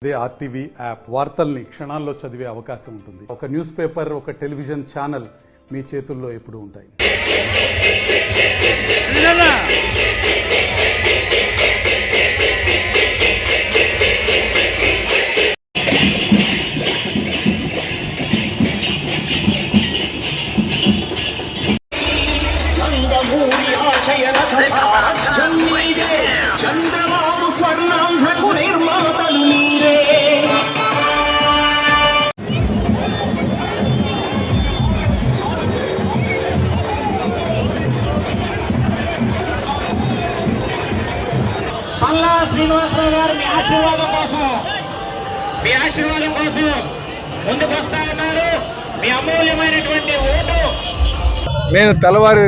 ఇదే RTV app వార్తల్ని క్షణాల్లో చదివే అవకాశం ఉంటుంది. ఒక న్యూస్ పేపర్, ఒక టెలివిజన్ ఛానల్ మీ చేతుల్లో ఎప్పుడూ ఉంటాయి. చంద్రబాబు స్వర్ణాంధ్రకు నిర్మాతలు మీరే. పల్లా శ్రీనివాసరావు గారు మీ ఆశీర్వాదం కోసం ముందుకు వస్తా ఉన్నారు. మీ అమూల్యమైనటువంటి ఓటు. నేను తెల్లవారి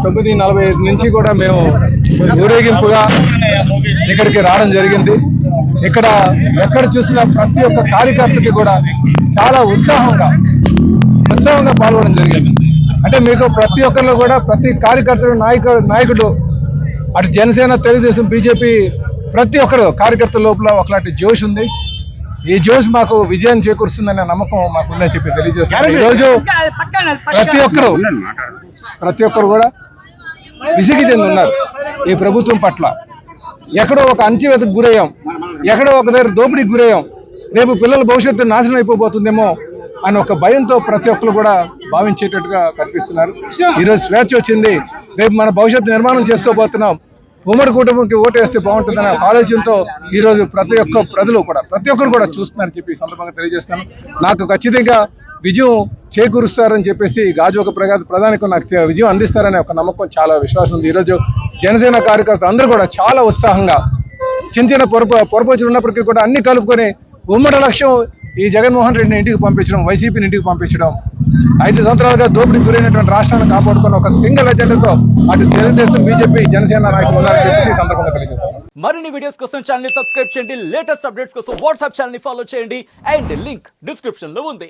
9:45 నుంచి కూడా మేము ఊరేగింపుగా ఇక్కడికి రావడం జరిగింది. ఎక్కడ చూసినా ప్రతి ఒక్క కార్యకర్తకి కూడా చాలా ఉత్సాహంగా పాల్గొనడం జరిగింది. అంటే మీకు ప్రతి ఒక్కరిలో కూడా ప్రతి కార్యకర్త నాయకుడు అటు జనసేన, తెలుగుదేశం, బీజేపీ ప్రతి ఒక్కరు కార్యకర్తల లోపల ఒకలాంటి జోష్ ఉంది. ఈ జోష్ మాకు విజయాన్ని చేకూరుస్తుందనే నమ్మకం మాకు ఉందని చెప్పి తెలియజేస్తున్నాను. ఈరోజు ప్రతి ఒక్కరు కూడా విసిగి చెంది ఉన్నారు ఈ ప్రభుత్వం పట్ల. ఎక్కడో ఒక అణచివేతకు గురయ్యాం, ఎక్కడో ఒక దగ్గర దోపిడీకి గురయ్యాం, రేపు పిల్లల భవిష్యత్తు నాశనం అయిపోబోతుందేమో అని ఒక భయంతో ప్రతి ఒక్కరు కూడా భావించేటట్టుగా కనిపిస్తున్నారు. ఈరోజు స్వేచ్ఛ వచ్చింది, రేపు మన భవిష్యత్తు నిర్మాణం చేసుకోబోతున్నాం, ఉమ్మడి కుటుంబంకి ఓటు వేస్తే బాగుంటుందనే ఆలోచనతో ఈరోజు ప్రతి ఒక్కరు కూడా చూస్తున్నారని చెప్పి ఈ సందర్భంగా తెలియజేస్తున్నాను. నాకు ఖచ్చితంగా విజయం చేకూరుస్తారని చెప్పేసి గాజువాక ప్రధానికి నాకు విజయం అందిస్తారనే ఒక నమ్మకం, చాలా విశ్వాసం ఉంది. ఈరోజు జనసేన కార్యకర్తలు అందరూ కూడా చాలా ఉత్సాహంగా చిన్న పొరపాట్లు ఉన్నప్పటికీ కూడా అన్ని కలుపుకొని ఉమ్మడి లక్ష్యం ఈ జగన్మోహన్ రెడ్డిని ఇంటికి పంపించడం, వైసీపీని ఇంటికి పంపించడం, 5 సంవత్సరాలుగా దోపిడీ గురైనటువంటి రాష్ట్రాన్ని కాపాడుకున్న ఒక సింగిల్ ఎజెండాతో అటు తెలుగుదేశం, బీజేపీ, జనసేన నాయకులు ఉన్నారని చెప్పేసి ఈ సందర్భంగా తెలియజేస్తాను. మరిన్ని వీడియోస్ కోసం ఛానల్ ని సబ్స్క్రైబ్ చేయండి, లేటెస్ట్ అప్డేట్స్ కోసం వాట్సాప్ ఛానల్ ని ఫాలో చేయండి అండ్ లింక్ డిస్క్రిప్షన్ లో ఉంది.